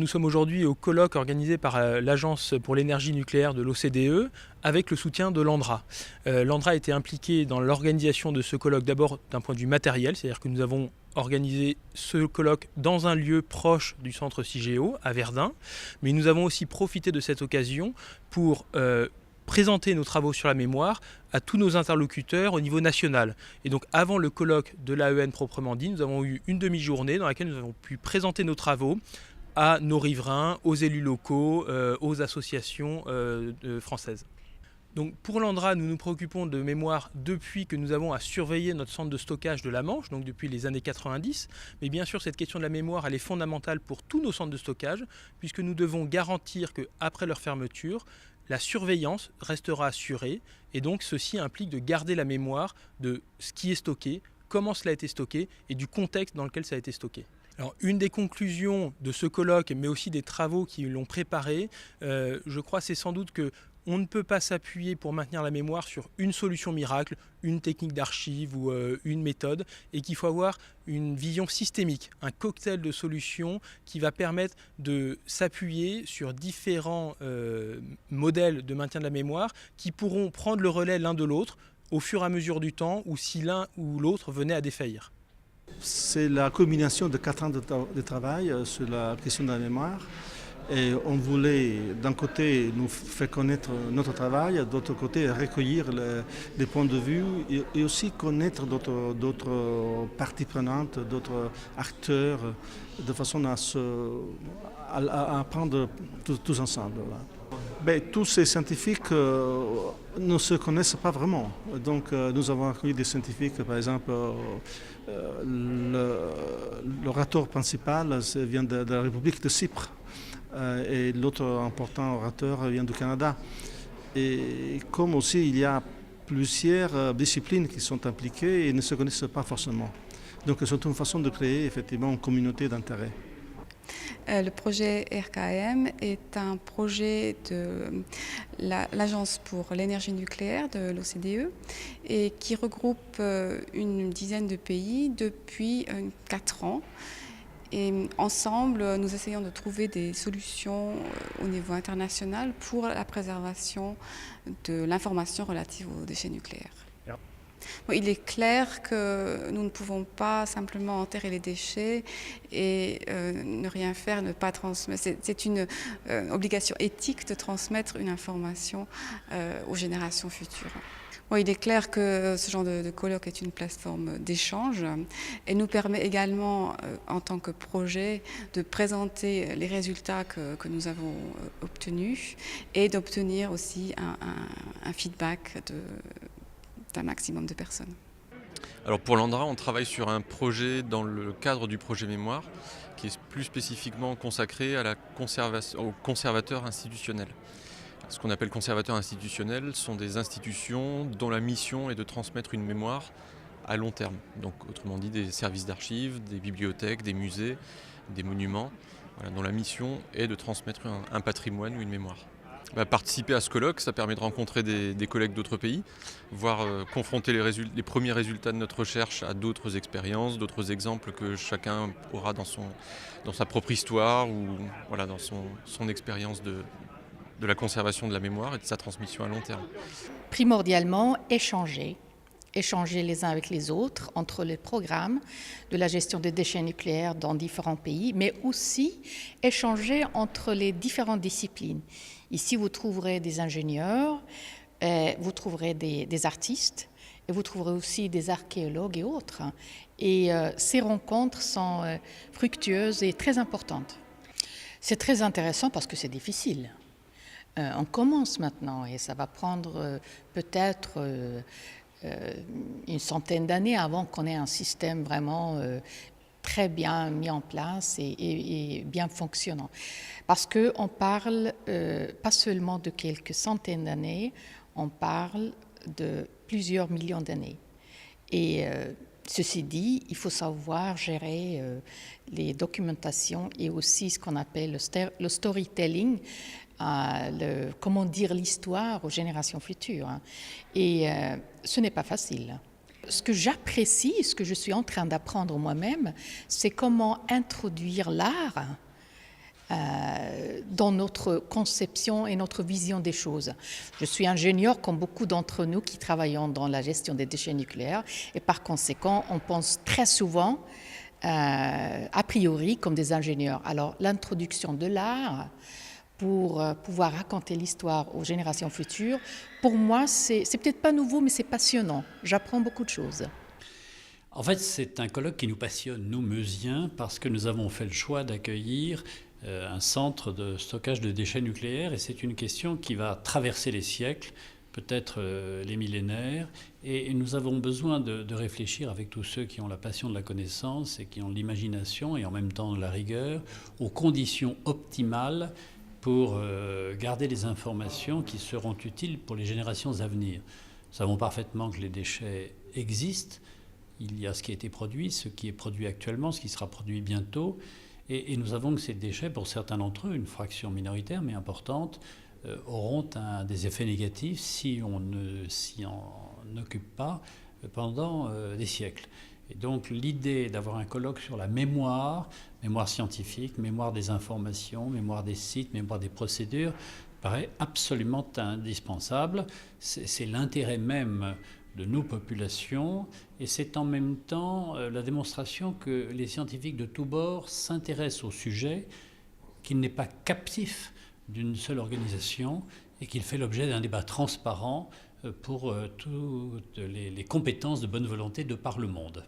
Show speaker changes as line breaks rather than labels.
Nous sommes aujourd'hui au colloque organisé par l'Agence pour l'énergie nucléaire de l'OCDE avec le soutien de l'ANDRA. L'ANDRA a été impliquée dans l'organisation de ce colloque d'abord d'un point de vue matériel, c'est-à-dire que nous avons organisé ce colloque dans un lieu proche du centre CIGEO, à Verdun, mais nous avons aussi profité de cette occasion pour présenter nos travaux sur la mémoire à tous nos interlocuteurs au niveau national. Et donc avant le colloque de l'AEN proprement dit, nous avons eu une demi-journée dans laquelle nous avons pu présenter nos travaux à nos riverains, aux élus locaux, aux associations françaises. Donc pour l'ANDRA, nous nous préoccupons de mémoire depuis que nous avons à surveiller notre centre de stockage de la Manche, donc depuis les années 90. Mais bien sûr, cette question de la mémoire, elle est fondamentale pour tous nos centres de stockage, puisque nous devons garantir qu'après leur fermeture, la surveillance restera assurée. Et donc ceci implique de garder la mémoire de ce qui est stocké, comment cela a été stocké et du contexte dans lequel ça a été stocké. Alors, une des conclusions de ce colloque, mais aussi des travaux qui l'ont préparé, je crois, c'est sans doute qu'on ne peut pas s'appuyer pour maintenir la mémoire sur une solution miracle, une technique d'archive ou une méthode, et qu'il faut avoir une vision systémique, un cocktail de solutions qui va permettre de s'appuyer sur différents modèles de maintien de la mémoire qui pourront prendre le relais l'un de l'autre au fur et à mesure du temps ou si l'un ou l'autre venait à défaillir.
C'est la culmination de 4 ans de travail sur la question de la mémoire. Et on voulait, d'un côté, nous faire connaître notre travail, d'autre côté, recueillir les points de vue et aussi connaître d'autres parties prenantes, d'autres acteurs, de façon à apprendre tous ensemble. Voilà. Tous ces scientifiques ne se connaissent pas vraiment. Donc nous avons accueilli des scientifiques, par exemple, l'orateur principal vient de la République de Chypre et l'autre important orateur vient du Canada. Et comme aussi il y a plusieurs disciplines qui sont impliquées et ne se connaissent pas forcément. Donc c'est une façon de créer effectivement une communauté d'intérêt.
Le projet RKM est un projet de l'Agence pour l'énergie nucléaire de l'OCDE et qui regroupe une dizaine de pays depuis 4 ans. Et ensemble, nous essayons de trouver des solutions au niveau international pour la préservation de l'information relative aux déchets nucléaires. Bon, il est clair que nous ne pouvons pas simplement enterrer les déchets et ne rien faire, ne pas transmettre. C'est une obligation éthique de transmettre une information aux générations futures. Bon, il est clair que ce genre de colloque est une plateforme d'échange et nous permet également, en tant que projet, de présenter les résultats que nous avons obtenus et d'obtenir aussi un feedback d'un maximum de personnes.
Alors pour l'ANDRA, on travaille sur un projet dans le cadre du projet Mémoire qui est plus spécifiquement consacré à la aux conservateurs institutionnels. Ce qu'on appelle conservateurs institutionnels sont des institutions dont la mission est de transmettre une mémoire à long terme. Donc autrement dit des services d'archives, des bibliothèques, des musées, des monuments, dont la mission est de transmettre un patrimoine ou une mémoire. Participer à ce colloque, ça permet de rencontrer des collègues d'autres pays, voire confronter les premiers résultats de notre recherche à d'autres expériences, d'autres exemples que chacun aura dans sa propre histoire ou dans son expérience de la conservation de la mémoire et de sa transmission à long terme.
Primordialement, échanger les uns avec les autres entre les programmes de la gestion des déchets nucléaires dans différents pays, mais aussi échanger entre les différentes disciplines. Ici, vous trouverez des ingénieurs, vous trouverez des artistes, et vous trouverez aussi des archéologues et autres. Et ces rencontres sont fructueuses et très importantes. C'est très intéressant parce que c'est difficile. On commence maintenant et ça va prendre peut-être une centaine d'années avant qu'on ait un système vraiment très bien mis en place et bien fonctionnant. Parce qu'on parle pas seulement de quelques centaines d'années, on parle de plusieurs millions d'années. Et ceci dit, il faut savoir gérer les documentations et aussi ce qu'on appelle le storytelling, comment dire l'histoire aux générations futures. Et ce n'est pas facile. Ce que j'apprécie, ce que je suis en train d'apprendre moi-même, c'est comment introduire l'art dans notre conception et notre vision des choses. Je suis ingénieure comme beaucoup d'entre nous qui travaillons dans la gestion des déchets nucléaires et par conséquent, on pense très souvent a priori comme des ingénieurs. Alors l'introduction de l'art pour pouvoir raconter l'histoire aux générations futures, pour moi, c'est peut-être pas nouveau, mais c'est passionnant. J'apprends beaucoup de choses.
En fait, c'est un colloque qui nous passionne, nous, Meusiens, parce que nous avons fait le choix d'accueillir un centre de stockage de déchets nucléaires, et c'est une question qui va traverser les siècles, peut-être les millénaires, et nous avons besoin de réfléchir avec tous ceux qui ont la passion de la connaissance et qui ont l'imagination et en même temps la rigueur, aux conditions optimales pour garder les informations qui seront utiles pour les générations à venir. Nous savons parfaitement que les déchets existent. Il y a ce qui a été produit, ce qui est produit actuellement, ce qui sera produit bientôt. Et nous savons que ces déchets, pour certains d'entre eux, une fraction minoritaire mais importante, auront des effets négatifs si on ne s'y en occupe pas pendant des siècles. Et donc l'idée d'avoir un colloque sur la mémoire scientifique, mémoire des informations, mémoire des sites, mémoire des procédures, paraît absolument indispensable. C'est l'intérêt même de nos populations, et c'est en même temps la démonstration que les scientifiques de tous bords s'intéressent au sujet, qu'il n'est pas captif d'une seule organisation et qu'il fait l'objet d'un débat transparent pour toutes les compétences de bonne volonté de par le monde.